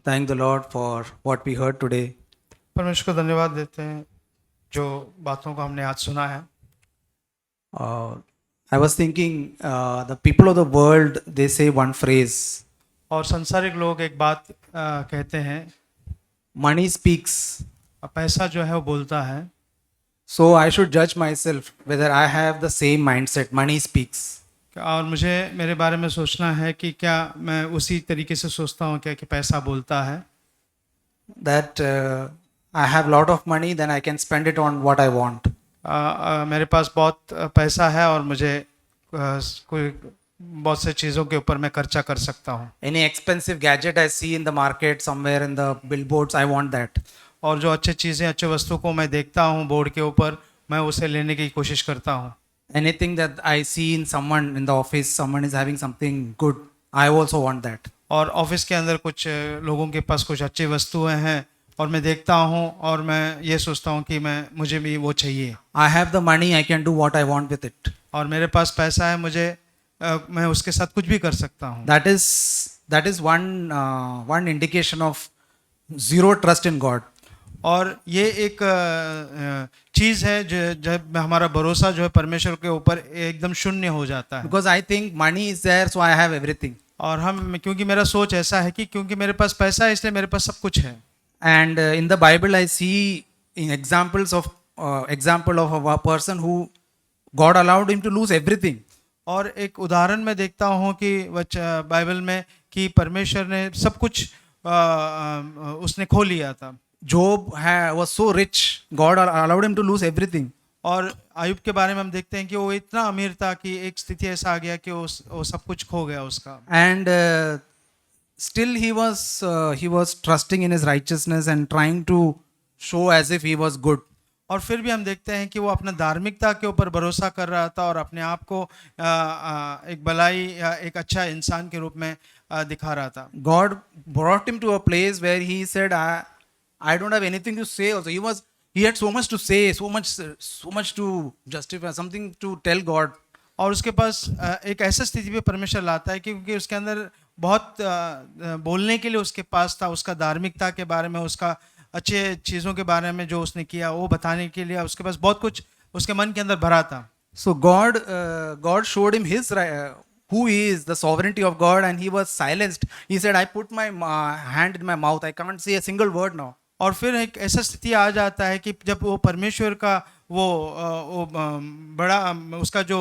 thank the Lord for what we heard today. परमेश्वर को धन्यवाद देते हैं जो बातों को हमने आज सुना है। I was thinking, the people of the world, they say one phrase, और संसारिक लोग एक बात कहते हैं, money speaks. पैसा जो है वो बोलता है। So I should judge myself whether I have the same mindset, money speaks. और मुझे मेरे बारे में सोचना है कि क्या मैं उसी तरीके से सोचता हूँ क्या कि पैसा बोलता है। That I have lot of money, then I can spend it on what I want. मेरे पास बहुत पैसा है और मुझे कोई बहुत से चीज़ों के ऊपर मैं खर्चा कर सकता हूँ। Any expensive gadget I see in the market, somewhere in the billboards, I want that. और जो अच्छी चीज़ें अच्छे वस्तु को मैं देखता हूँ बोर्ड के ऊपर, मैं उसे लेने की कोशिश करता हूँ। Anything that I see in someone in the office, someone is having something good, I also want that. और ऑफिस के अंदर कुछ लोगों के पास कुछ अच्छी वस्तुएं हैं और मैं देखता हूँ और मैं ये सोचता हूँ कि मुझे भी वो चाहिए। I have the money, I can do what I want with it. और मेरे पास पैसा है, मैं उसके साथ कुछ भी कर सकता हूँ। That is one indication of zero trust in God. और ये एक चीज़ है जब हमारा भरोसा जो है परमेश्वर के ऊपर एकदम शून्य हो जाता है। Because I think money is there, so I have everything. और क्योंकि मेरा सोच ऐसा है कि क्योंकि मेरे पास पैसा है इसलिए मेरे पास सब कुछ है। And in the Bible, I see in example of a person who God allowed him to lose everything. और एक उदाहरण मैं देखता हूँ कि बाइबल में कि परमेश्वर ने सब कुछ उसने खो लिया था। Job was so rich, God allowed him to lose everything. और आयुब के बारे में हम देखते हैं कि वो इतना अमीर था कि एक स्थिति ऐसा आ गया कि वो सब कुछ खो गया उसका। And still he was trusting in his righteousness and trying to show as if he was good. और फिर भी हम देखते हैं कि वो अपना धार्मिकता के ऊपर भरोसा कर रहा था और अपने आप को एक भलाई या एक अच्छा इंसान के रूप में दिखा रहा था। God brought him to a place where he said, I don't have anything to say also. He had so much to say, so much to justify, something to tell God. और उसके पास एक ऐसा स्थिति पे परमेश्वर लाता है क्योंकि उसके अंदर बहुत बोलने के लिए उसके पास था, उसका धार्मिकता के बारे में, उसका अच्छे चीज़ों के बारे में जो उसने किया वो बताने के लिए उसके पास बहुत कुछ उसके मन के अंदर भरा था। So God showed him who he is, the sovereignty of God, and he was silenced. He said, I put my hand in my mouth, I can't say a single word now. और फिर एक ऐसा स्थिति आ जाता है कि जब वो परमेश्वर का वो बड़ा उसका जो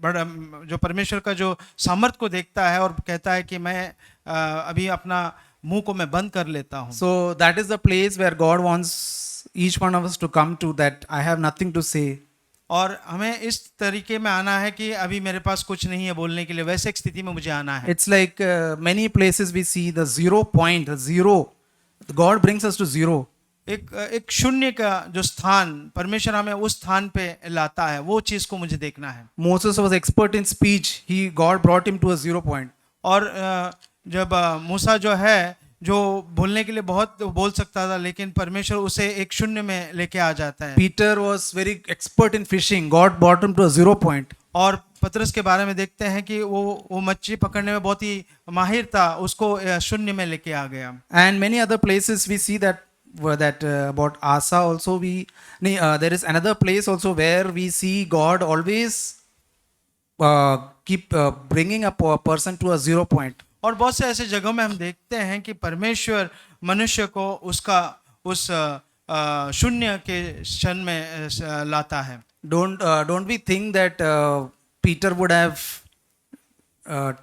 बड़ा जो परमेश्वर का जो सामर्थ को देखता है और कहता है कि मैं अभी अपना मुंह को मैं बंद कर लेता हूँ। So that is the place where God wants each one of us to come to, that I have nothing to say. और हमें इस तरीके में आना है कि अभी मेरे पास कुछ नहीं है बोलने के लिए, वैसे एक स्थिति में मुझे आना है। It's like many places we see the 0 point, the zero. God brings us to zero. एक शून्य का जो स्थान परमेश्वर हमें उस स्थान पे लाता है, वो चीज को मुझे देखना है। Moses was expert in speech. God brought him to a 0 point. और जब मूसा जो है जो बोलने के लिए बहुत बोल सकता था, लेकिन परमेश्वर उसे एक शून्य में लेके आ जाता है। Peter was very expert in fishing. God brought him to a 0 point. और पतरस के बारे में देखते हैं कि वो मच्छी पकड़ने में बहुत ही माहिर था, उसको शून्य में लेके आ गया। And many other places we see that about Asa also there is another place also where we see God always keep bringing a person to a 0 point. और बहुत से ऐसे जगहों में हम देखते हैं कि परमेश्वर मनुष्य को उसका उस शून्य के क्षण में लाता है। Don't we think that Peter would have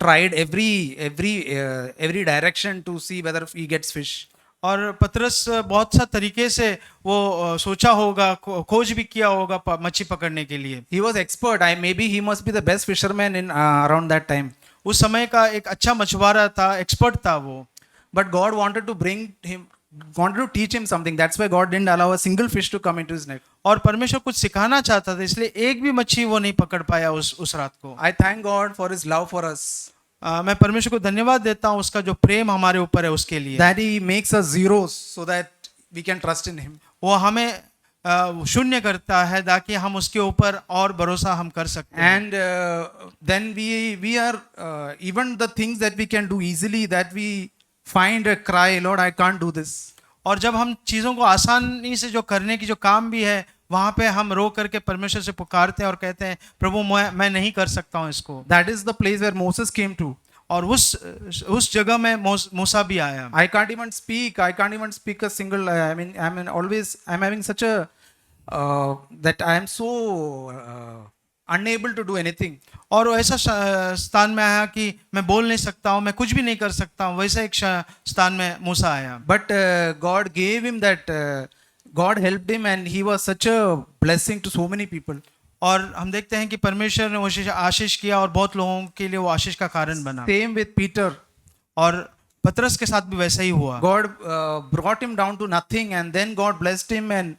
tried every direction to see whether he gets fish? और पतरस बहुत सा तरीके से वो सोचा होगा, खोज भी किया होगा मच्छी पकड़ने के लिए। He was expert. Maybe he must be the best fisherman in around that time. उस समय का एक अच्छा मछुआरा था, एक्सपर्ट था वो। But God wanted to teach him something. That's why God didn't allow a single fish to come into his net. और परमेश्वर कुछ सिखाना चाहता था, इसलिए एक भी मच्छी वो नहीं पकड़ पाया उस रात को। I thank God for his love for us. मैं परमेश्वर को धन्यवाद देता हूँ उसका जो प्रेम हमारे ऊपर है उसके लिए। That he makes us zeros so that we can trust in him. वो हमें शून्य करता है ताकि हम उसके ऊपर और भरोसा हम कर सकते हैं। And then we are even the things that we can do easily, that we find a cry, Lord, I can't do this. और जब हम चीज़ों को आसानी से जो करने की जो काम भी है वहाँ पे हम रो करके परमेश्वर से पुकारते हैं और कहते हैं प्रभु मैं नहीं कर सकता हूँ इसको। That is the place where Moses came to. और उस जगह में मूसा भी आया। I can't even speak. I can't even speak a single. I'm having such a that I am so unable to do anything. और वो ऐसा स्थान में आया कि मैं बोल नहीं सकता हूँ, मैं कुछ भी नहीं कर सकता हूँ, वैसा एक स्थान में मूसा आया। But God gave him that. God helped him, and he was such a blessing to so many people. और हम देखते हैं कि परमेश्वर ने वो आशीष किया और बहुत लोगों के लिए वो आशीष का कारण बना। Same with Peter. और पतरस के साथ भी वैसा ही हुआ। God brought him down to nothing, and then God blessed him and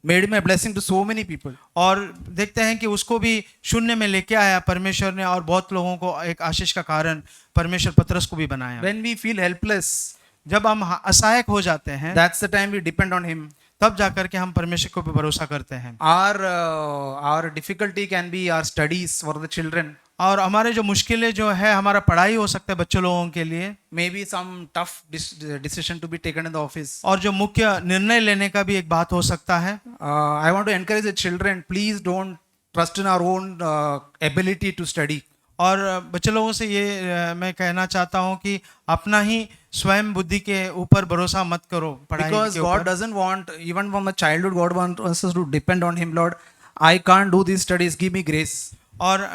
made him a blessing to so many people. और देखते हैं कि उसको भी शून्य में लेके आया परमेश्वर ने और बहुत लोगों को एक आशीष का कारण परमेश्वर पतरस को भी बनाया। When we feel helpless, जब हम असहायक हो जाते हैं, that's the time we depend on him. तब जाकर के हम परमेश्वर को भी भरोसा करते हैं। Our difficulty can be our studies for the children. और हमारे जो मुश्किलें जो है हमारा पढ़ाई हो सकता है बच्चों लोगों के लिए। Maybe some tough decision to be taken in the office. और जो मुख्य निर्णय लेने का भी एक बात हो सकता है। I want to encourage the children, please don't trust in our own ability to study. और बच्चे लोगों से ये मैं कहना चाहता हूँ कि अपना ही स्वयं बुद्धि के ऊपर भरोसा मत करो पढ़ाई के ऊपर। Because God doesn't want, even from the childhood, God wants us to depend on Him. Lord, I can't do these studies. Give me grace. और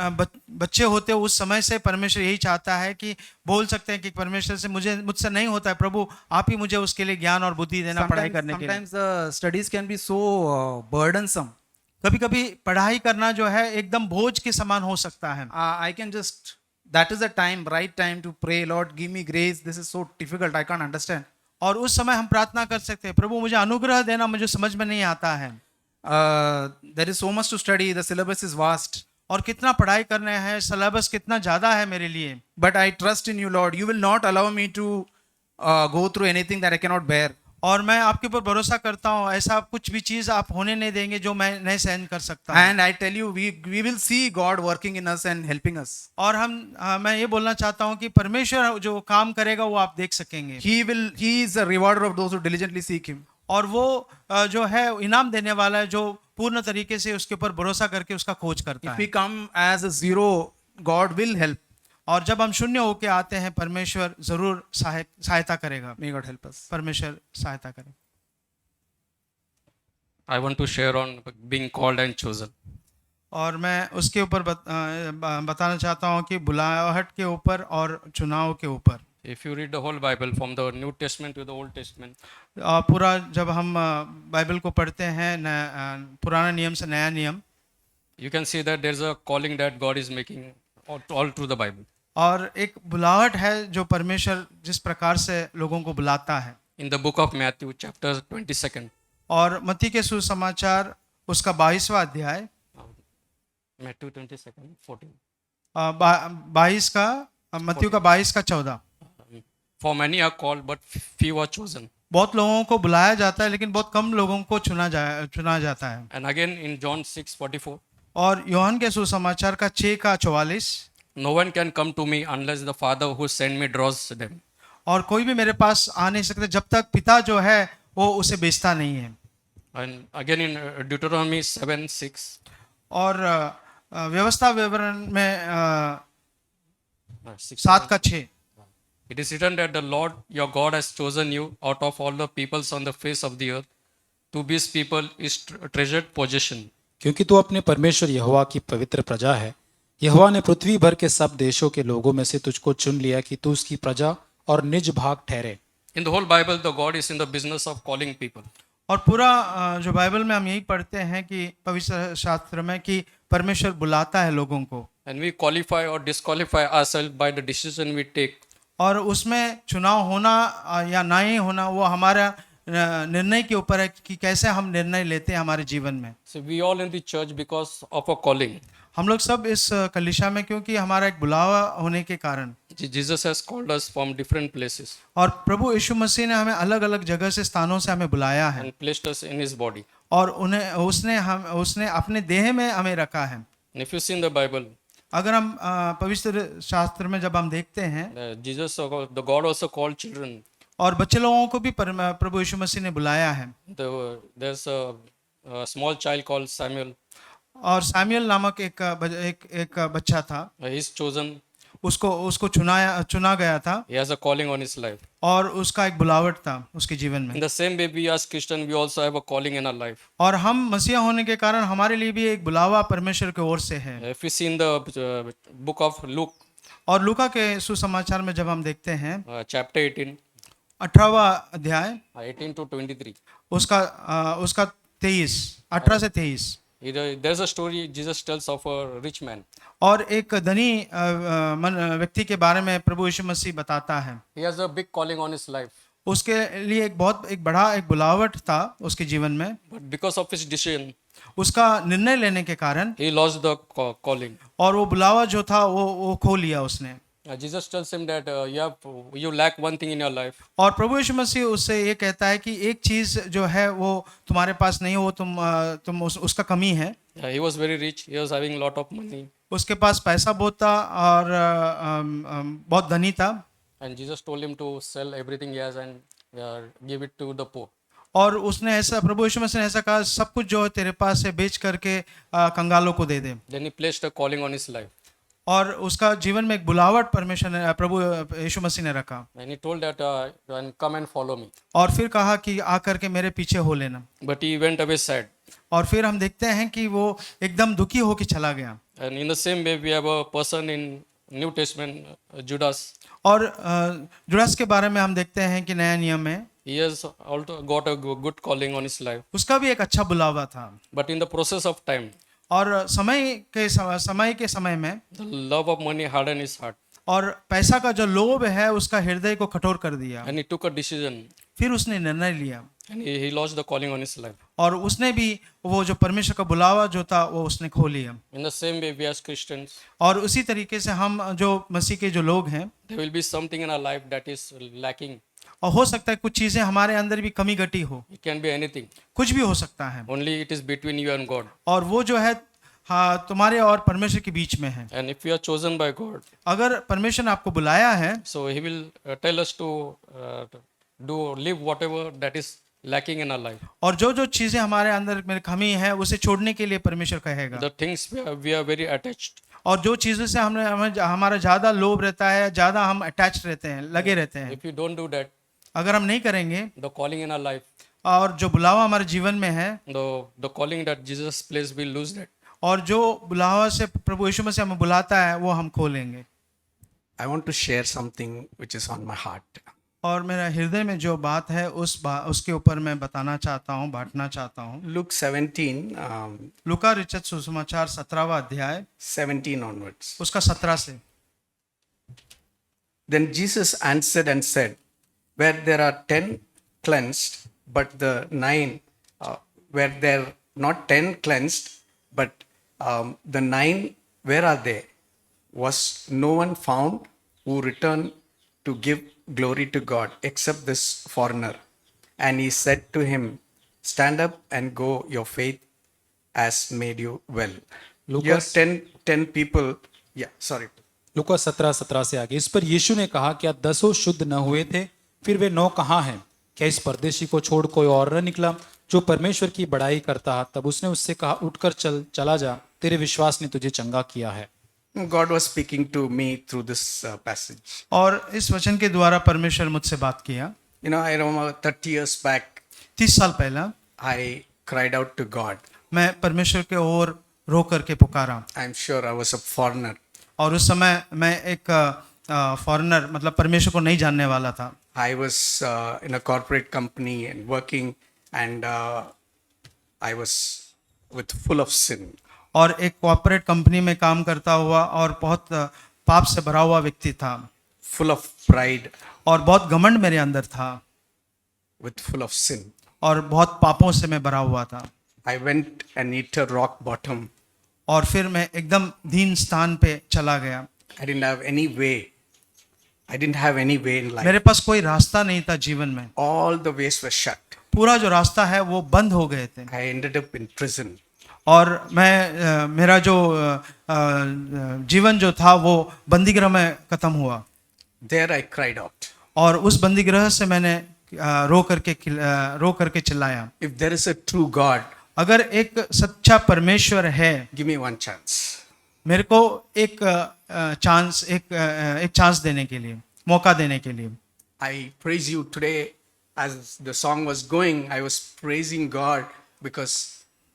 बच्चे होते उस समय से परमेश्वर यही चाहता है कि बोल सकते हैं कि परमेश्वर से मुझसे नहीं होता है प्रभु, आप ही मुझे उसके लिए ज्ञान और बुद्धि देना पढ़ाई करने के लिए। Sometimes the studies can be so burdensome. कभी-कभी पढ़ाई करना जो है एकदम बोझ के समान हो सकता है। I can just, that is the time, right time to pray. Lord, give me grace. This is so difficult. I can't understand. और उस समय हम प्रार्थना कर सकते हैं प्रभु मुझे अनुग्रह देना, मुझे समझ में नहीं आता है। There is so much to study. The syllabus is vast. और कितना पढ़ाई करना है, सिलेबस कितना ज़्यादा है मेरे लिए। But I trust in you, Lord. You will not allow me to go through anything that I cannot bear. और मैं आपके ऊपर भरोसा करता हूँ, ऐसा कुछ भी चीज़ आप होने नहीं देंगे जो मैं नहीं सहन कर सकता। And I tell you, we will see God working in us and helping us. और मैं ये बोलना चाहता हूँ कि परमेश्वर जो काम करेगा वो आप देख सकेंगे। He is a rewarder of those who diligently seek Him. और वो जो है इनाम देने वाला है जो पूर्ण तरीके से उसके ऊपर भरोसा करके उसका खोज करता है। If we come as a zero, God will help. और जब हम शून्य होके आते हैं परमेश्वर जरूर सहायता करेगा। May God help us. परमेश्वर सहायता करे। I want to share on being called and chosen. और मैं उसके ऊपर बताना चाहता हूँ कि बुलाहट के ऊपर और चुनाव के ऊपर। If you read the whole Bible from the New Testament to the Old Testament, पूरा जब हम बाइबल को पढ़ते हैं पुराना नियम से नया नियम, you can see that there's a calling that God is making all through the Bible. और एक बुलाहट है जो परमेश्वर जिस प्रकार से लोगों को बुलाता है। In the book of Matthew, chapter 22, और मत्ती के सुसमाचार उसका 22वां अध्याय, Matthew 22, 14. 22 का मत्ती का 22 का 14। For many are called, but few are chosen. बहुत लोगों को बुलाया जाता है लेकिन बहुत कम लोगों को चुना जाता है। And again in John 6:44, और यूहन्ना के सुसमाचार का 6 का 44, no one can come to me unless the Father who sent me draws them. और कोई भी मेरे पास आ नहीं सकता जब तक पिता जो है वो उसे बेचता नहीं है। And again in Deuteronomy 7:6, और व्यवस्था विवरण में 6, 7 का 6, it is written that the Lord your God has chosen you out of all the peoples on the face of the earth to be his people, his treasured possession. क्योंकि तू अपने परमेश्वर यहोवा की पवित्र प्रजा है। यहोवा ने पृथ्वी भर के सब देशों के लोगों में से तुझको चुन लिया कि तू उसकी प्रजा और निज भाग ठहरे। In the whole Bible, the God is in the business of calling people. और पूरा जो बाइबल में हम यही पढ़ते हैं कि पवित्र शास्त्र में कि परमेश्वर बुलाता है लोगों को। And we qualify or disqualify ourselves by the decision we take. और उसमें चुनाव होना या नहीं होना वो हमारा निर्णय के ऊपर है कि कैसे हम निर्णय लेते हैं हमारे जीवन में। So we all in the church because of a calling. हम लोग सब इस कलीसिया में क्योंकि हमारा एक बुलावा होने के कारण। Jesus has called us from different places और प्रभु यीशु मसीह ने हमें अलग अलग जगह से स्थानों से हमें बुलाया है and placed us in his body. और उसने अपने देह में हमें रखा है। And if you see in the Bible, अगर हम पवित्र शास्त्र में जब हम देखते हैं Jesus, the God also called children. और बच्चे लोगों को भी प्रभु यीशु मसीह ने बुलाया है। There's a small child called Samuel. और सैमुअल नामक एक बच्चा था, He's chosen. उसको चुना गया था He has a calling on his life. और उसका एक बुलावट था उसके जीवन In में। the same way, we as Christian, we also have a calling in our life. और हम मसीहा होने के कारण हमारे लिए भी एक बुलावा परमेश्वर की ओर से है। If we see in the book of Luke, और लूका के सुसमाचार में जब हम देखते हैं chapter 18, 18वां अध्याय 18 to 23, उसका 23, 18 से 23, there's a story Jesus tells of a rich man. और एक धनी व्यक्ति के बारे में प्रभु यीशु मसीह बताता है। He has a big calling on his life, उसके लिए एक बड़ा बुलावट था उसके जीवन में, but because of his decision, उसका निर्णय लेने के कारण he lost the calling. और वो बुलावा जो था वो खो लिया उसने। Jesus tells him that you lack one thing in your life. और प्रभु यीशु मसीह उससे ये कहता है कि एक चीज जो है वो तुम्हारे पास नहीं, वो उसका कमी है। He was very rich. He was having lot of money. उसके पास पैसा बहुत था और बहुत धनी था। And Jesus told him to sell everything he has and give it to the poor. और उसने ऐसा, प्रभु यीशु मसीह ने ऐसा कहा, सब कुछ जो है तेरे पास है बेच करके कंगालों को दे दे। Then he placed a calling on his life. और उसका जीवन में एक बुलावट परमेश्वर ने, प्रभु यीशु मसीह ने रखा। And he told that come and follow me. और फिर कहा कि आकर के मेरे पीछे हो लेना। But he went away sad. और फिर हम देखते हैं कि वो एकदम दुखी होकर चला गया। And in the same way, we have a person in New Testament, Judas. और जुडास के बारे में हम देखते हैं कि नया नियम में He has also got a good calling on his life. उसका भी एक अच्छा बुलावा था। But in the process of time, और समय के समय में the love of money hardened his heart. और पैसा का जो लोभ है उसका हृदय को कठोर कर दिया। And he took a decision. फिर उसने निर्णय लिया And he lost the calling on his life. और उसने भी वो जो परमेश्वर का बुलावा जो था वो उसने खो लिया। In the same way, we as Christians, और उसी तरीके से हम जो मसीह के जो लोग हैं, there will be something in our life that is lacking. और हो सकता है कुछ चीजें हमारे अंदर भी कमी घटी हो, It can be anything. कुछ भी हो सकता है। Only it is between you and God. और वो जो है हाँ तुम्हारे और परमेश्वर के बीच में है। And if you are chosen by God, अगर परमेश्वर ने आपको बुलाया है so He will tell us to live whatever that is lacking in our life. और जो चीजें हमारे अंदर में कमी है उसे छोड़ने के लिए परमेश्वर कहेगा। The things we are very attached. और जो चीजों से हमारा ज्यादा लोभ रहता है, ज्यादा हम अटैच रहते हैं, लगे रहते हैं, If you don't do that, अगर हम नहीं करेंगे the calling in our life, और जो बुलावा हमारे जीवन में है the calling that Jesus placed, we lose that. और जो बुलावा से प्रभु यीशु मसीह हमें बुलाता है वो हम खो लेंगे। I want to share something which is on my heart. और मेरा हृदय में जो बात है उसके ऊपर मैं बताना चाहता हूँ, बांटना चाहता हूँ। Luke 17, लूका रचित सुसमाचार 17वां अध्याय 17 onwards. उसका 17 से। Then Jesus answered and said, where there are 10 cleansed, but the 9, where there not 10 cleansed, but the 9, where are they? Was no one found who returned to give glory to God except this foreigner? And he said to him, stand up and go, your faith has made you well. Here 10 people, yeah, sorry. लूका 17:17 से आगे। इस पर यीशु ने कहा, क्या 10 शुद्ध न हुए थे? फिर वे 9 कहाँ हैं? क्या इस परदेशी को छोड़ कोई और न निकला जो परमेश्वर की बड़ाई करता? तब उसने उससे कहा, उठकर चला जा, तेरे विश्वास ने तुझे चंगा किया है। God was speaking to me through this passage. और इस वचन के द्वारा परमेश्वर मुझसे बात किया। You know, I remember 30 years back, 30 साल पहला I cried out to God. मैं परमेश्वर के ओर रो करके पुकारा। I'm sure I was a foreigner. और उस समय मैं एक फॉरेनर, मतलब परमेश्वर को नहीं जानने वाला था। I was in a corporate company and working, and I was full of sin. और एक कॉर्पोरेट कंपनी में काम करता हुआ और बहुत पाप से भरा हुआ व्यक्ति था। Full of pride, और बहुत घमंड मेरे अंदर था। full of sin. और बहुत पापों से मैं भरा हुआ था। I went and hit a rock bottom. और फिर मैं एकदम दीन स्थान पे चला गया। I didn't have any way. I didn't have any way in life. मेरे पास कोई रास्ता नहीं था जीवन में। All the ways were shut. पूरा जो रास्ता है वो बंद हो गए थे। I ended up in prison. और मैं मेरा जो जीवन जो था वो बंदीगृह में खत्म हुआ। There I cried out. और उस बंदी गृह से मैंने रो करके चिल्लाया, if there is a true God, अगर एक सच्चा परमेश्वर है, give me one chance. मेरे को एक चांस देने के लिए, मौका देने के लिए। I praise you today. As the song was going, I was praising God because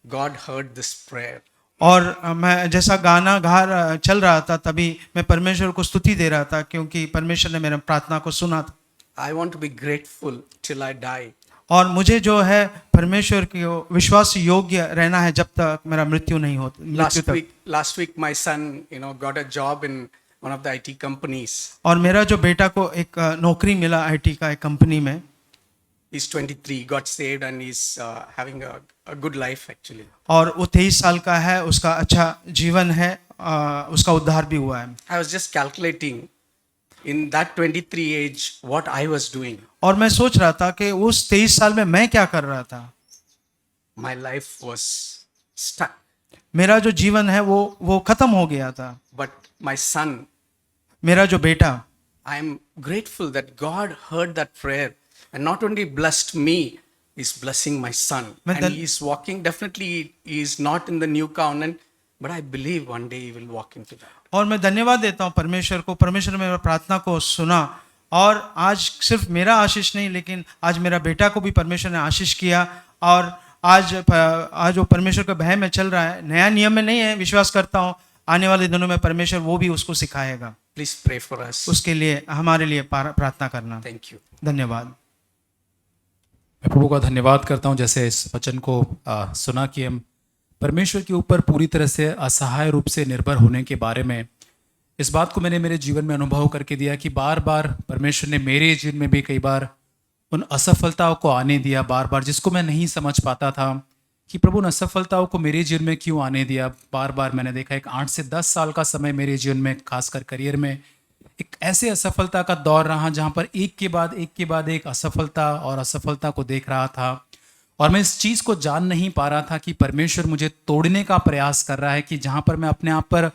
God heard this prayer. और मैं जैसा गाना चल रहा था, तभी मैं परमेश्वर को स्तुति दे रहा था, क्योंकि परमेश्वर ने मेरा प्रार्थना को सुना था। I want to be grateful till I die. और मुझे जो है परमेश्वर की विश्वास योग्य रहना है जब तक मेरा मृत्यु नहीं होता, मृत्यु तक। Last week, my son, got a job in one of the IT companies. और मेरा जो बेटा को एक नौकरी मिला IT का एक कंपनी में। He's 23, got saved, and he's having a good life actually. और वो 23 साल का है, उसका अच्छा जीवन है, उसका उद्धार भी हुआ है। I was just calculating in that 23 age what I was doing. और मैं सोच रहा था कि उस 23 साल में मैं क्या कर रहा था। My life was stuck. मेरा जो जीवन है वो खत्म हो गया था। But my son, मेरा जो बेटा, I am grateful that God heard that prayer and not only blessed me, is blessing my son. And he is walking, definitely he is not in the new covenant, but I believe one day he will walk into that. और मैं धन्यवाद देता हूँ परमेश्वर को। परमेश्वर ने मेरा प्रार्थना को सुना, और आज सिर्फ मेरा आशीष नहीं, लेकिन आज मेरा बेटा को भी परमेश्वर ने आशीष किया। और आज वो परमेश्वर के भय में चल रहा है, नया नियम में नहीं है। विश्वास करता हूँ आने वाले दिनों में परमेश्वर वो भी उसको सिखाएगा। Please pray for us. उसके लिए हमारे लिए प्रार्थना करना। Thank you. धन्यवाद। मैं प्रभु का धन्यवाद करता हूँ जैसे इस वचन को सुना कि हम परमेश्वर के ऊपर पूरी तरह से असहाय रूप से निर्भर होने के बारे में। इस बात को मैंने मेरे जीवन में अनुभव करके दिया कि बार बार परमेश्वर ने मेरे जीवन में भी कई बार उन असफलताओं को आने दिया, बार बार, जिसको मैं नहीं समझ पाता था कि प्रभु उन असफलताओं को मेरे जीवन में क्यों आने दिया। बार बार मैंने देखा एक 8 से 10 साल का समय मेरे जीवन में, खासकर करियर में, एक ऐसे असफलता का दौर रहा जहाँ पर एक के बाद एक असफलता और असफलता को देख रहा था। और मैं इस चीज़ को जान नहीं पा रहा था कि परमेश्वर मुझे तोड़ने का प्रयास कर रहा है, कि जहाँ पर मैं अपने आप पर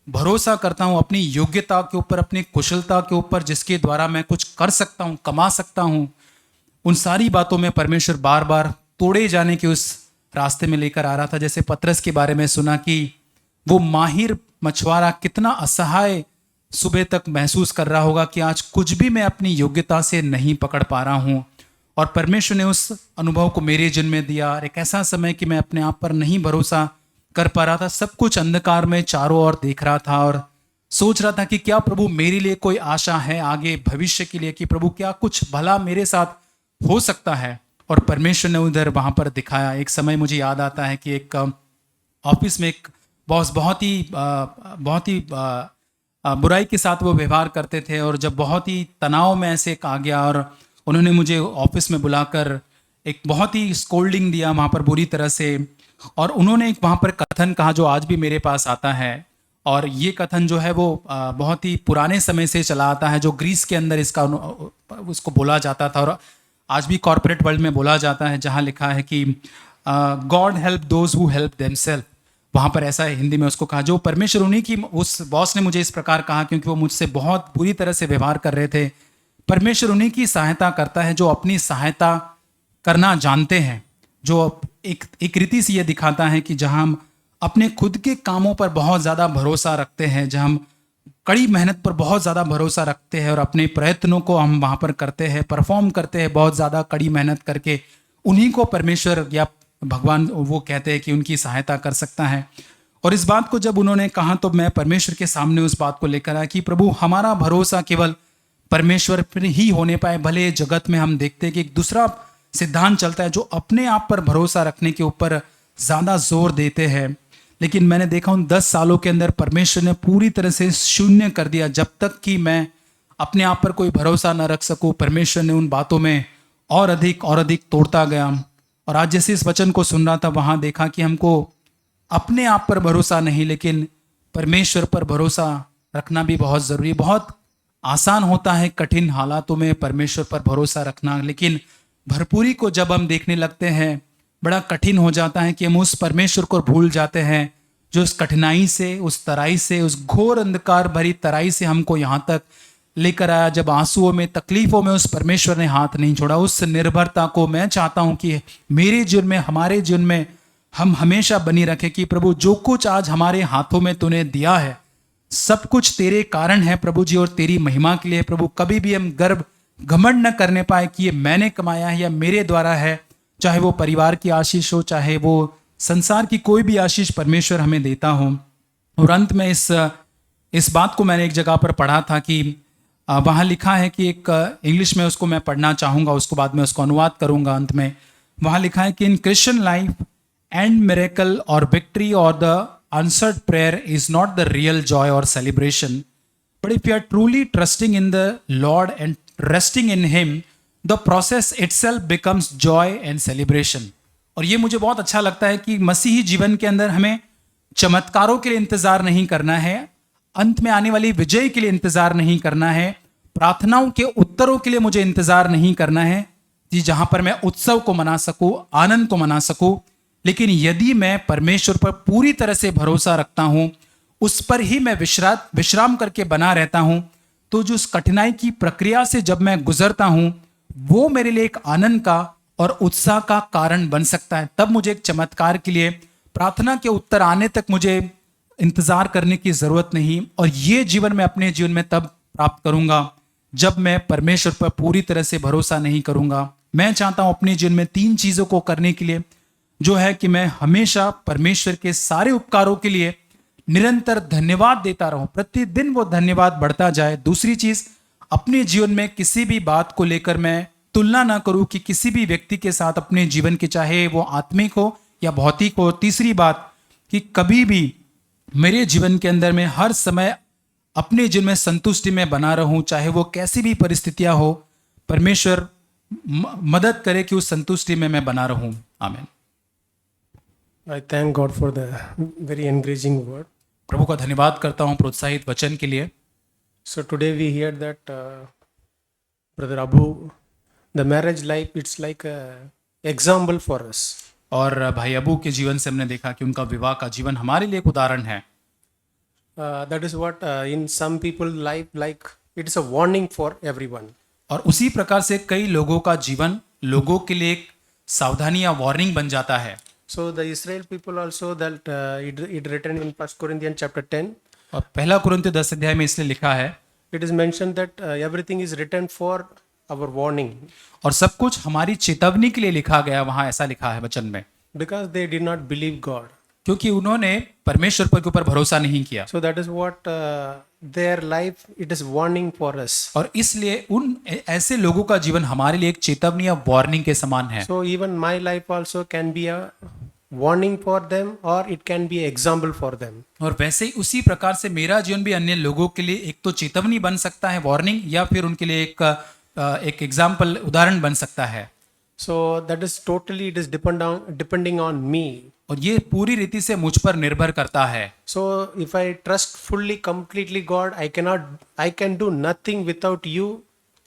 भरोसा करता हूँ, अपनी योग्यता के ऊपर, अपनी कुशलता के ऊपर, जिसके द्वारा मैं कुछ कर सकता हूँ, कमा सकता हूँ, उन सारी बातों में परमेश्वर बार बार तोड़े जाने के उस रास्ते में लेकर आ रहा था। जैसे पतरस के बारे में सुना कि वो माहिर मछुआरा कितना असहाय सुबह तक महसूस कर रहा होगा कि आज कुछ भी मैं अपनी योग्यता से नहीं पकड़ पा रहा हूँ। और परमेश्वर ने उस अनुभव को मेरे जीवन में दिया। और एक ऐसा समय कि मैं अपने आप पर नहीं भरोसा कर पा रहा था, सब कुछ अंधकार में चारों ओर देख रहा था और सोच रहा था कि क्या प्रभु मेरे लिए कोई आशा है आगे भविष्य के लिए, कि प्रभु क्या कुछ भला मेरे साथ हो सकता है। और परमेश्वर ने उधर वहाँ पर दिखाया। एक समय मुझे याद आता है कि एक ऑफिस में एक बॉस बहुत ही बुराई के साथ वो व्यवहार करते थे, और जब बहुत ही तनाव में ऐसे आ गया और उन्होंने मुझे ऑफिस में बुलाकर एक बहुत ही स्कोल्डिंग दिया वहाँ पर बुरी तरह से। और उन्होंने एक वहाँ पर कथन कहा जो आज भी मेरे पास आता है, और ये कथन जो है वो बहुत ही पुराने समय से चला आता है, जो ग्रीस के अंदर उसको बोला जाता था और आज भी कॉर्पोरेट वर्ल्ड में बोला जाता है, जहाँ लिखा है कि God help those who help themselves. वहाँ पर ऐसा है हिंदी में उसको कहा, जो परमेश्वर उन्हीं की, उस बॉस ने मुझे इस प्रकार कहा क्योंकि वो मुझसे बहुत बुरी तरह से व्यवहार कर रहे थे। परमेश्वर उन्हीं की सहायता करता है जो अपनी सहायता करना जानते हैं, जो एक रीति से ये दिखाता है कि जहाँ हम अपने खुद के कामों पर बहुत ज़्यादा भरोसा रखते हैं, जहाँ हम कड़ी मेहनत पर बहुत ज़्यादा भरोसा रखते हैं और अपने प्रयत्नों को हम वहाँ पर करते हैं, परफॉर्म करते हैं बहुत ज़्यादा कड़ी मेहनत करके, उन्हीं को परमेश्वर या भगवान वो कहते हैं कि उनकी सहायता कर सकता है। और इस बात को जब उन्होंने कहा तो मैं परमेश्वर के सामने उस बात को लेकर आया कि प्रभु हमारा भरोसा केवल परमेश्वर पर ही होने पाए। भले जगत में हम देखते हैं कि एक दूसरा सिद्धांत चलता है जो अपने आप पर भरोसा रखने के ऊपर ज़्यादा जोर देते हैं, लेकिन मैंने देखा उन 10 सालों के अंदर परमेश्वर ने पूरी तरह से शून्य कर दिया। जब तक कि मैं अपने आप पर कोई भरोसा न रख सकूं, परमेश्वर ने उन बातों में और अधिक तोड़ता गया। और आज जैसे इस वचन को सुन रहा था, वहाँ देखा कि हमको अपने आप पर भरोसा नहीं, लेकिन परमेश्वर पर भरोसा रखना भी बहुत ज़रूरी है। बहुत आसान होता है कठिन हालातों में परमेश्वर पर भरोसा रखना, लेकिन भरपूरी को जब हम देखने लगते हैं बड़ा कठिन हो जाता है कि हम उस परमेश्वर को भूल जाते हैं जो उस कठिनाई से, उस तराई से, उस घोर अंधकार भरी तराई से हमको यहाँ तक लेकर आया, जब आंसुओं में तकलीफों में उस परमेश्वर ने हाथ नहीं छोड़ा। उस निर्भरता को मैं चाहता हूं कि मेरे जीवन में, हमारे जीवन में हम हमेशा बनी रखें कि प्रभु जो कुछ आज हमारे हाथों में तूने दिया है सब कुछ तेरे कारण है प्रभु जी, और तेरी महिमा के लिए प्रभु। कभी भी हम गर्व घमंड न करने पाए कि ये मैंने कमाया है या मेरे द्वारा है, चाहे वो परिवार की आशीष हो, चाहे वो संसार की कोई भी आशीष परमेश्वर हमें देता हो। और अंत में इस बात को मैंने एक जगह पर पढ़ा था कि वहाँ लिखा है कि एक इंग्लिश में उसको मैं पढ़ना चाहूँगा, उसको बाद में उसको अनुवाद करूँगा। अंत में वहाँ लिखा है कि इन क्रिश्चियन लाइफ एंड मिरेकल और विक्ट्री और the answered prayer is not the real joy or celebration, but if you are truly trusting in the Lord and resting in Him, the process itself becomes joy and celebration. और ये मुझे बहुत अच्छा लगता है कि मसीही जीवन के अंदर हमें चमत्कारों के लिए इंतजार नहीं करना है, अंत में आने वाली विजय के लिए इंतजार नहीं करना है, प्रार्थनाओं के उत्तरों के लिए मुझे इंतजार नहीं करना है कि जहां पर मैं उत्सव को मना सकूं, आनंद को मना सकूं। लेकिन यदि मैं परमेश्वर पर पूरी तरह से भरोसा रखता हूं, उस पर ही मैं विश्राम करके बना रहता हूं, तो जो उस कठिनाई की प्रक्रिया से जब मैं गुजरता हूं वो मेरे लिए एक आनंद का और उत्साह का कारण बन सकता है। तब मुझे एक चमत्कार के लिए, प्रार्थना के उत्तर आने तक मुझे इंतजार करने की जरूरत नहीं। और ये जीवन मैं अपने जीवन में तब प्राप्त करूंगा जब मैं परमेश्वर पर पूरी तरह से भरोसा नहीं करूंगा। मैं चाहता हूं अपने जीवन में 3 चीजों को करने के लिए, जो है कि मैं हमेशा परमेश्वर के सारे उपकारों के लिए निरंतर धन्यवाद देता रहूं, प्रतिदिन वो धन्यवाद बढ़ता जाए। दूसरी चीज, अपने जीवन में किसी भी बात को लेकर मैं तुलना ना करूं कि किसी भी व्यक्ति के साथ अपने जीवन के, चाहे वो आत्मिक हो या भौतिक हो। तीसरी बात कि कभी भी मेरे जीवन के अंदर मैं हर समय अपने जीवन में संतुष्टि में बना रहूं, चाहे वो कैसी भी परिस्थितियां हो। परमेश्वर मदद करे कि उस संतुष्टि में मैं बना रहूं। आमीन। I thank God for the very encouraging word. प्रभु का धन्यवाद करता हूं प्रोत्साहित वचन के लिए। So today we hear that Brother Abu, the marriage life, it's like a example for us. और भाई अबू के जीवन से हमने देखा कि उनका विवाह का जीवन हमारे लिए एक उदाहरण है। That is what in some people life like it is a warning for everyone. और उसी प्रकार से कई लोगों का जीवन लोगों के लिए एक सावधानी या वार्निंग बन जाता है। So the Israel people also that it written in 1 Corinthians chapter 10. और पहला कुरिन्थियों 10 अध्याय में इसलिए लिखा है, It is mentioned that everything is written for our warning. और सब कुछ हमारी चेतावनी के लिए लिखा गया, वहां ऐसा लिखा है वचन में, Because they did not believe God. क्योंकि उन्होंने परमेश्वर पर के ऊपर भरोसा नहीं किया। So that is what their life, it is warning for us. और इसलिए उन ऐसे लोगों का जीवन हमारे लिए एक चेतावनी या वार्निंग के समान है। So even my life also can be a warning for them or it can be example for them. और वैसे ही उसी प्रकार से मेरा जीवन भी अन्य लोगों के लिए एक तो चेतावनी बन सकता है, वार्निंग, या फिर उनके लिए एक एग्जाम्पल, उदाहरण बन सकता है। So that is totally it is depending on me. और ये पूरी रीति से मुझ पर निर्भर करता है। So if I trust fully completely God, I can do nothing without you.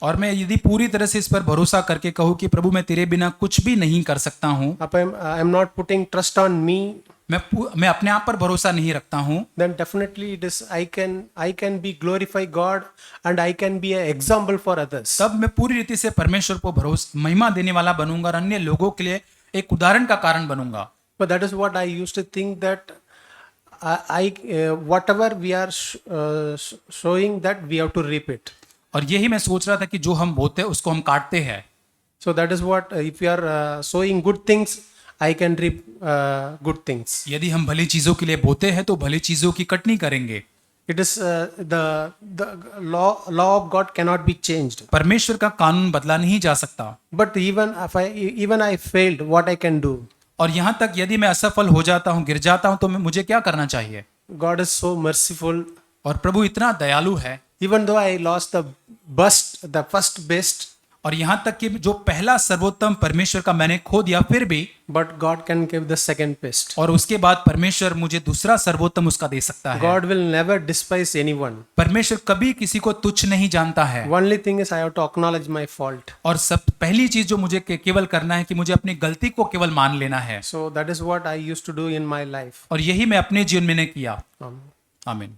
और मैं यदि पूरी तरह से इस पर भरोसा करके कहूँ कि प्रभु मैं तेरे बिना कुछ भी नहीं कर सकता हूँ, If I am not putting trust on me, मैं अपने आप पर भरोसा नहीं रखता हूँ, then definitely it is I can be glorify God and I can be an example for others. तब मैं पूरी रीति से परमेश्वर को महिमा देने वाला बनूंगा और अन्य लोगों के लिए एक उदाहरण का कारण बनूंगा। But that is what I used to think that whatever we are showing that we have to reap it. और यही मैं सोच रहा था कि जो हम बोते हैं उसको हम काटते हैं। So that is what if we are sowing good things, I can reap good things. यदि हम भली चीजों के लिए बोते हैं तो भली चीजों की कटनी करेंगे। It is the law of God cannot be changed. परमेश्वर का कानून बदला नहीं जा सकता। But even I failed, what I can do? और यहाँ तक यदि मैं असफल हो जाता हूँ, गिर जाता हूँ, तो मुझे क्या करना चाहिए? God is so merciful. और प्रभु इतना दयालु है। Even though I lost the first best, और यहाँ तक कि जो पहला सर्वोत्तम परमेश्वर का मैंने खो दिया, फिर भी but God can give the second best. और उसके बाद परमेश्वर मुझे दूसरा सर्वोत्तम उसका दे सकता है। God will never despise anyone. परमेश्वर कभी किसी को तुच्छ नहीं जानता है। Only thing is I have to acknowledge my fault. और सब पहली चीज जो मुझे केवल करना है कि मुझे अपनी गलती को केवल मान लेना है। So that is what I used to do in my life. और यही मैं अपने जीवन में ने किया। Amen. आमीन।